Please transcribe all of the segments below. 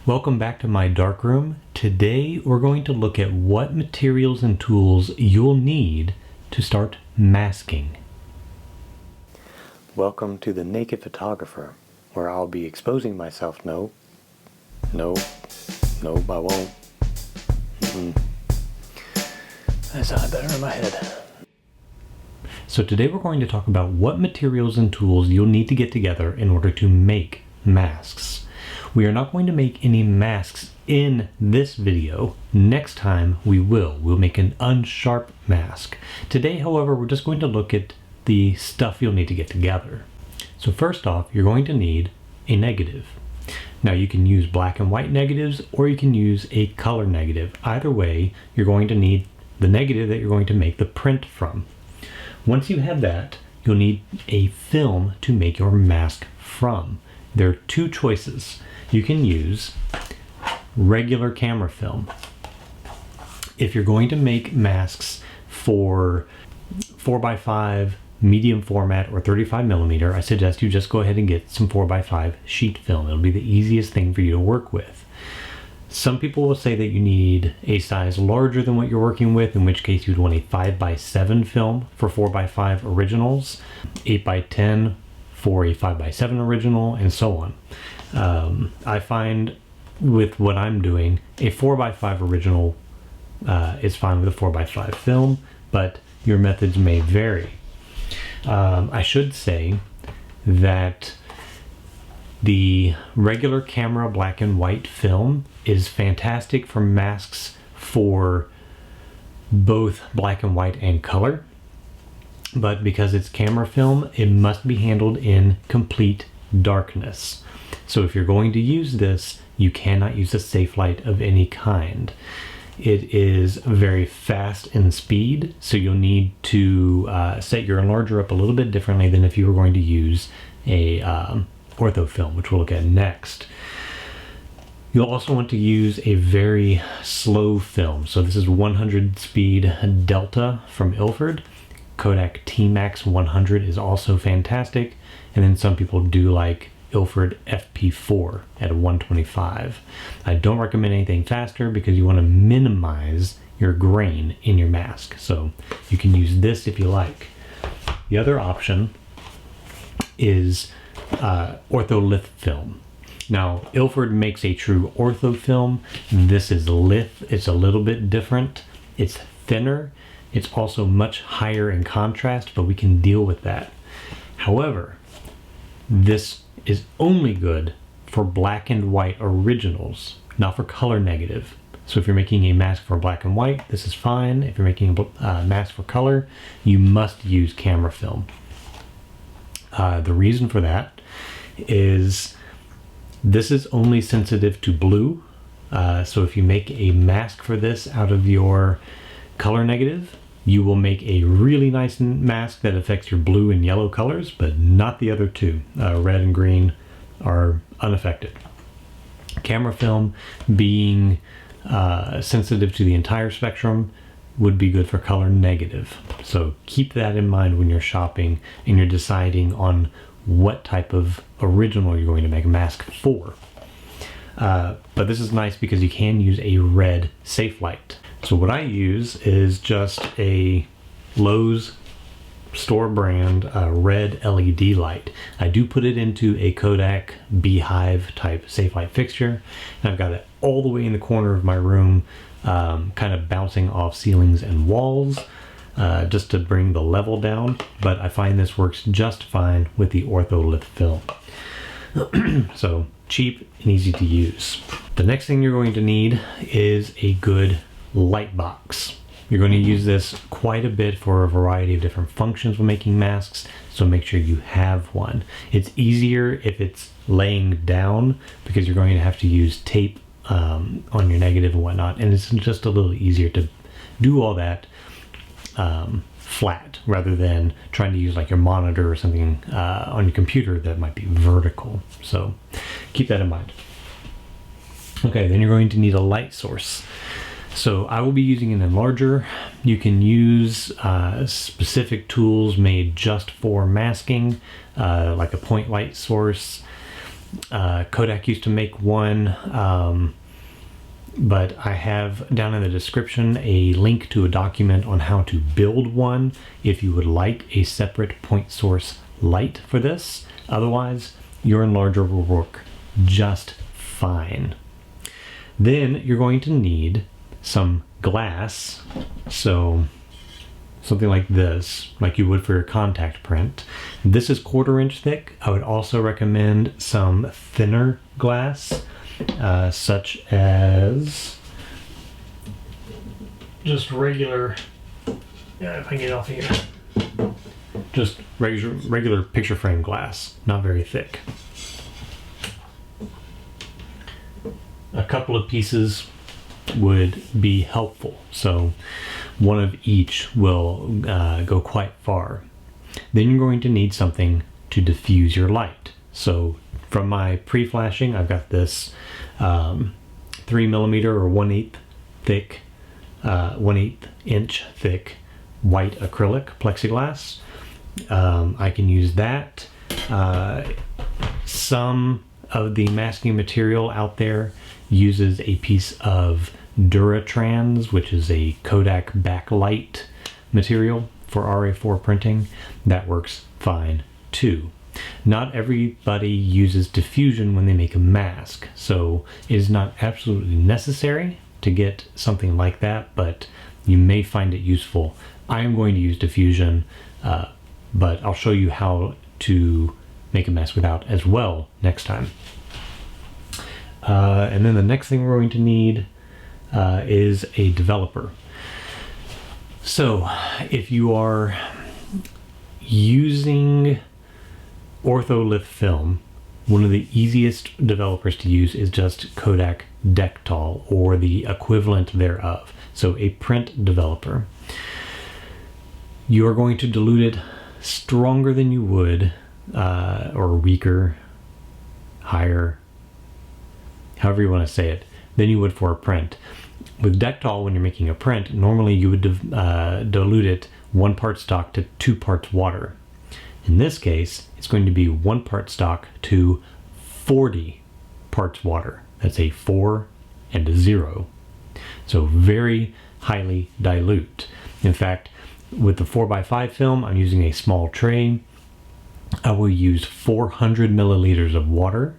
Welcome back to my darkroom. Today we're going to look at what materials and tools you'll need to start masking. Welcome to the Naked Photographer, where I'll be exposing myself. No, I won't. That sounded better in my head. So today we're going to talk about what materials and tools you'll need to get together in order to make masks. We are not going to make any masks in this video. Next time we will. We'll make an unsharp mask. Today, however, we're just going to look at the stuff you'll need to get together. So first off, you're going to need a negative. Now you can use black and white negatives or you can use a color negative. Either way, you're going to need the negative that you're going to make the print from. Once you have that, you'll need a film to make your mask from. There are two choices. You can use regular camera film. If you're going to make masks for 4x5 medium format or 35mm, I suggest you just go ahead and get some 4x5 sheet film. It'll be the easiest thing for you to work with. Some people will say that you need a size larger than what you're working with, in which case you'd want a 5x7 film for 4x5 originals, 8x10 for a 5x7 original, and so on. I find with what I'm doing, a 4x5 original is fine with a 4x5 film, but your methods may vary. I should say that the regular camera black and white film is fantastic for masks for both black and white and color, but because it's camera film, it must be handled in complete darkness. So if you're going to use this, you cannot use a safe light of any kind. It is very fast in speed, so you'll need to set your enlarger up a little bit differently than if you were going to use a ortho film, which we'll look at next. You'll also want to use a very slow film. So this is 100 speed Delta from Ilford. Kodak T-Max 100 is also fantastic. And then some people do like Ilford FP4 at a 125. I don't recommend anything faster because you want to minimize your grain in your mask. So you can use this if you like. The other option is ortho litho film. Now Ilford makes a true ortho film. This is litho. It's a little bit different. It's thinner. It's also much higher in contrast, but we can deal with that. However, this is only good for black and white originals, not for color negative. So if you're making a mask for black and white, this is fine. If you're making a mask for color, you must use camera film. The reason for that is this is only sensitive to blue. So if you make a mask for this out of your color negative, you will make a really nice mask that affects your blue and yellow colors, but not the other two. Red and green are unaffected. Camera film, being sensitive to the entire spectrum, would be good for color negative. So keep that in mind when you're shopping and you're deciding on what type of original you're going to make a mask for. But this is nice because you can use a red safe light. So what I use is just a Lowe's store brand red LED light. I do put it into a Kodak Beehive type safe light fixture, and I've got it all the way in the corner of my room, kind of bouncing off ceilings and walls, just to bring the level down. But I find this works just fine with the ortho litho film. So cheap and easy to use. The next thing you're going to need is a good light box. You're going to use this quite a bit for a variety of different functions when making masks, so make sure you have one. It's easier if it's laying down because you're going to have to use tape on your negative and whatnot, and it's just a little easier to do all that flat rather than trying to use like your monitor or something on your computer that might be vertical. So keep that in mind. Okay, then you're going to need a light source. So I will be using an enlarger. You can use specific tools made just for masking, like a point light source. Kodak used to make one, but I have down in the description a link to a document on how to build one if you would like a separate point source light for this. Otherwise, your enlarger will work just fine. Then you're going to need some glass, so something like this, like you would for your contact print. This is 1/4 inch thick. I would also recommend some thinner glass, such as just regular, if I can get it off here, just regular picture frame glass, not very thick. A couple of pieces would be helpful, so one of each will go quite far. Then you're going to need something to diffuse your light. So from my pre-flashing, I've got this 3mm or 1/8 thick, 1/8 inch thick white acrylic plexiglass. I can use that. Some of the masking material out there uses a piece of Duratrans, which is a Kodak backlight material for RA4 printing. That works fine too. Not everybody uses diffusion when they make a mask, so it is not absolutely necessary to get something like that, but you may find it useful. I am going to use diffusion, but I'll show you how to make a mask without as well next time. And then the next thing we're going to need is a developer. So if you are using ortholith film, one of the easiest developers to use is just Kodak Dectol or the equivalent thereof. So a print developer. You are going to dilute it stronger than you would, or weaker, higher, however you want to say it, than you would for a print. With Dectol, when you're making a print, normally you would dilute it 1 part stock to 2 parts water. In this case, it's going to be 1 part stock to 40 parts water. That's a 4 and a 0. So very highly dilute. In fact, with the 4x5 film, I'm using a small tray. I will use 400 milliliters of water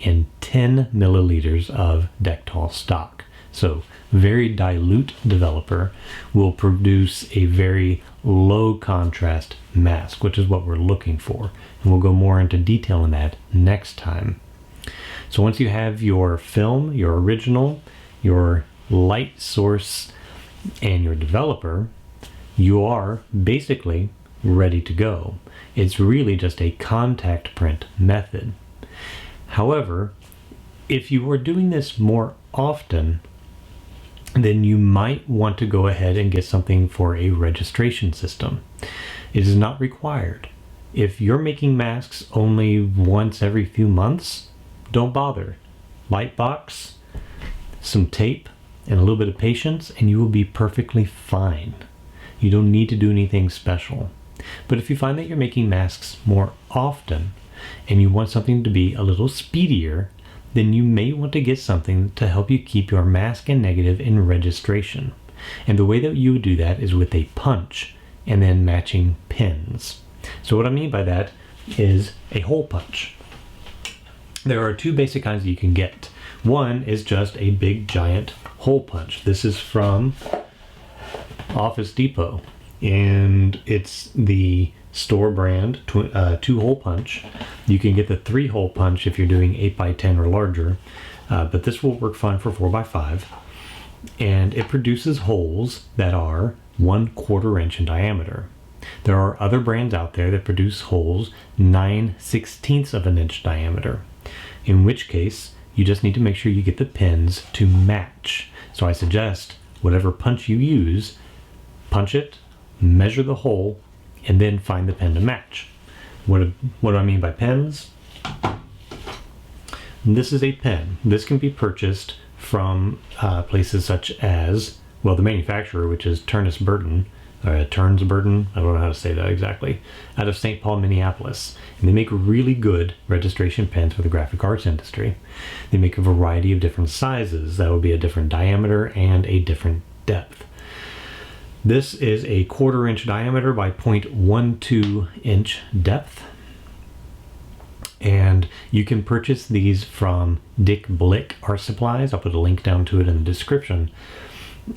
and 10 milliliters of Dectol stock. So very dilute developer will produce a very low contrast mask, which is what we're looking for. And we'll go more into detail on that next time. So once you have your film, your original, your light source, and your developer, you are basically ready to go. It's really just a contact print method. However, if you are doing this more often, then you might want to go ahead and get something for a registration system. It is not required. If you're making masks only once every few months, don't bother. Light box, some tape, and a little bit of patience, and you will be perfectly fine. You don't need to do anything special. But if you find that you're making masks more often and you want something to be a little speedier, then you may want to get something to help you keep your mask and negative in registration. And the way that you would do that is with a punch and then matching pins. So what I mean by that is a hole punch. There are 2 basic kinds that you can get. One is just a big giant hole punch. This is from Office Depot, and it's the store brand 2-hole punch. You can get the 3-hole punch if you're doing 8x10 or larger, but this will work fine for 4x5, and it produces holes that are 1/4 inch in diameter. There are other brands out there that produce holes 9/16 of an inch diameter, in which case you just need to make sure you get the pins to match. So I suggest whatever punch you use, punch it, measure the hole, and then find the pen to match. What do I mean by pens? This is a pen. This can be purchased from places such as, well, the manufacturer, which is Turnus Burton, Turnsburton, I don't know how to say that exactly, out of St. Paul, Minneapolis. And they make really good registration pens for the graphic arts industry. They make a variety of different sizes. That would be a different diameter and a different depth. This is a 1/4 inch diameter by 0.12 inch depth. And you can purchase these from Blick Art Supplies. I'll put a link down to it in the description.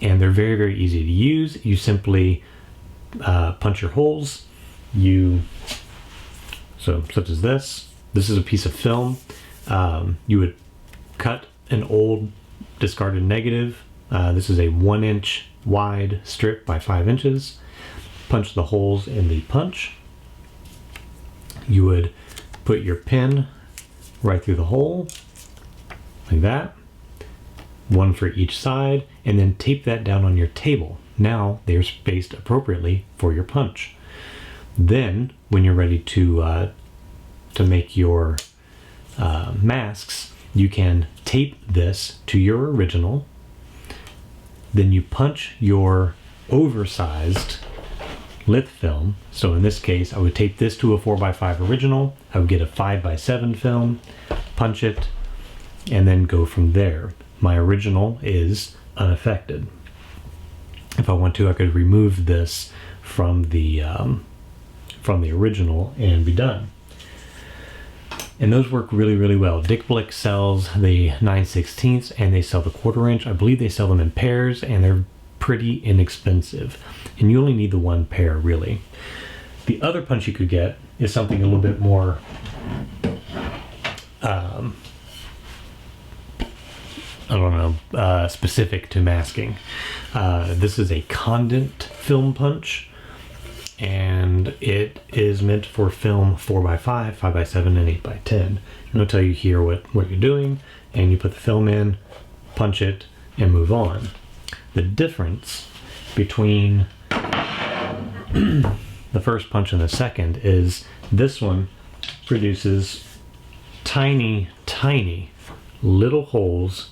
And they're very, very easy to use. You simply punch your holes. Such as this. This is a piece of film. You would cut an old discarded negative. This is a 1 inch wide strip by 5 inches. Punch the holes in the punch. You would put your pen right through the hole, like that. One for each side, and then tape that down on your table. Now they're spaced appropriately for your punch. Then, when you're ready to make your masks, you can tape this to your original. Then you punch your oversized lith film. So in this case, I would tape this to a 4x5 original. I would get a 5x7 film, punch it, and then go from there. My original is unaffected. If I want to, I could remove this from the original and be done. And those work really, really well. Blick sells the 9/16 and they sell the 1/4 inch. I believe they sell them in pairs, and they're pretty inexpensive. And you only need the one pair, really. The other punch you could get is something a little bit more specific to masking. This is a Condent film punch, and it is meant for film 4x5, 5x7, and 8x10. And it'll tell you here what you're doing, and you put the film in, punch it, and move on. The difference between the first punch and the second is this one produces tiny, tiny little holes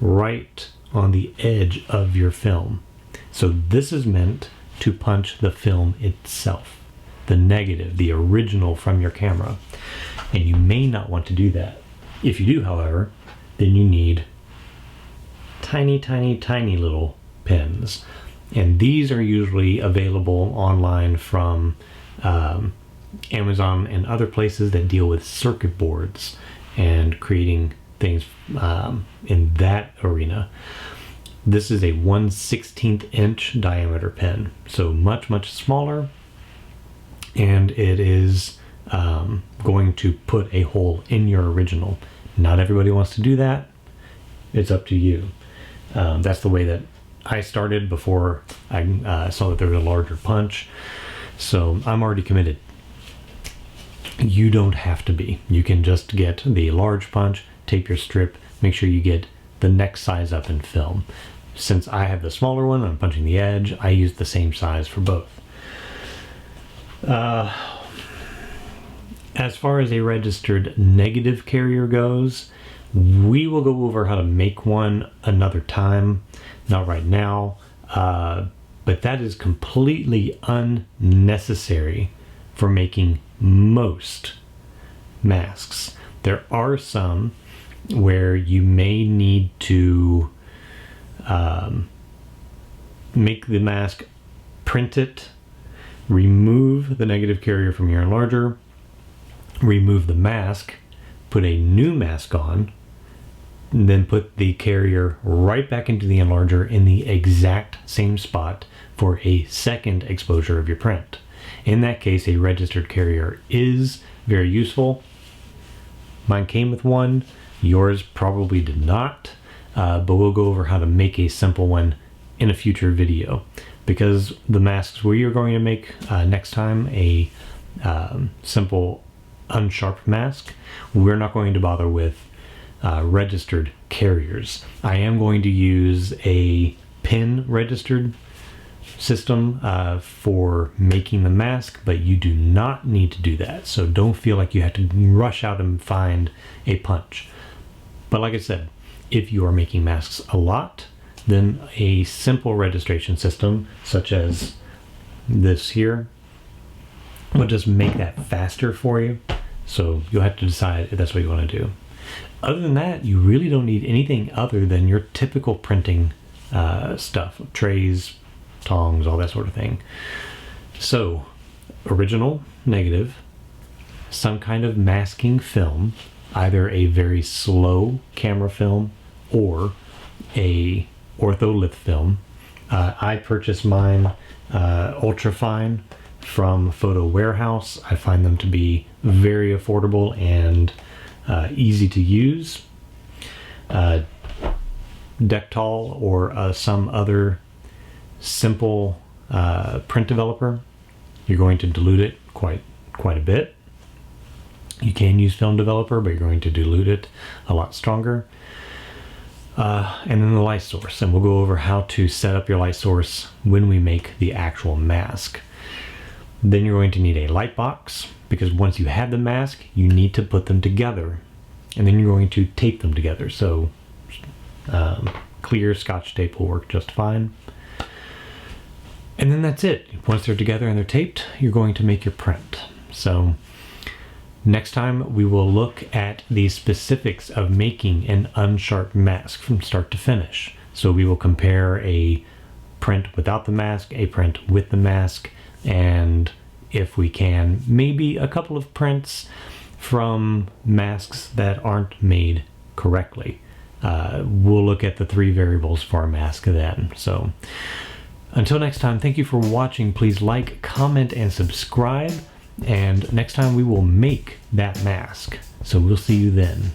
right on the edge of your film. So this is meant to punch the film itself, the negative, the original from your camera. And you may not want to do that. If you do, however, then you need tiny, tiny, tiny little pens. And these are usually available online from Amazon and other places that deal with circuit boards and creating things in that arena. This is a 1/16 inch diameter pen, so much, much smaller, and it is going to put a hole in your original. Not everybody wants to do that. It's up to you. That's the way that I started before I saw that there was a larger punch, so I'm already committed. You don't have to be. You can just get the large punch, tape your strip, make sure you get the next size up in film. Since I have the smaller one, I'm punching the edge, I use the same size for both. As far as a registered negative carrier goes, we will go over how to make one another time, not right now, but that is completely unnecessary for making most masks. There are some where you may need to make the mask, print it, remove the negative carrier from your enlarger, remove the mask, put a new mask on, and then put the carrier right back into the enlarger in the exact same spot for a second exposure of your print. In that case, a registered carrier is very useful. Mine came with one, yours probably did not, but we'll go over how to make a simple one in a future video, because the masks we are going to make next time, a simple unsharp mask, we're not going to bother with registered carriers. I am going to use a pin registered system for making the mask, but you do not need to do that, so don't feel like you have to rush out and find a punch. But like I said, if you are making masks a lot, then a simple registration system such as this here will just make that faster for you. So you'll have to decide if that's what you want to do. Other than that, you really don't need anything other than your typical printing stuff, trays, tongs, all that sort of thing. So, original, negative, some kind of masking film, either a very slow camera film or a ortho litho film. I purchased mine ultra fine from Photo Warehouse. I find them to be very affordable and easy to use. Dectal or some other simple print developer, you're going to dilute it quite a bit. You can use film developer, but you're going to dilute it a lot stronger. And then the light source, and we'll go over how to set up your light source when we make the actual mask. Then you're going to need a light box, because once you have the mask, you need to put them together, and then you're going to tape them together. So clear Scotch tape will work just fine. And then that's it. Once they're together and they're taped, you're going to make your print. So next time we will look at the specifics of making an unsharp mask from start to finish. So we will compare a print without the mask, a print with the mask, and if we can, maybe a couple of prints from masks that aren't made correctly. We'll look at the 3 variables for our mask then. So until next time, thank you for watching. Please like, comment, and subscribe. And next time we will make that mask. So we'll see you then.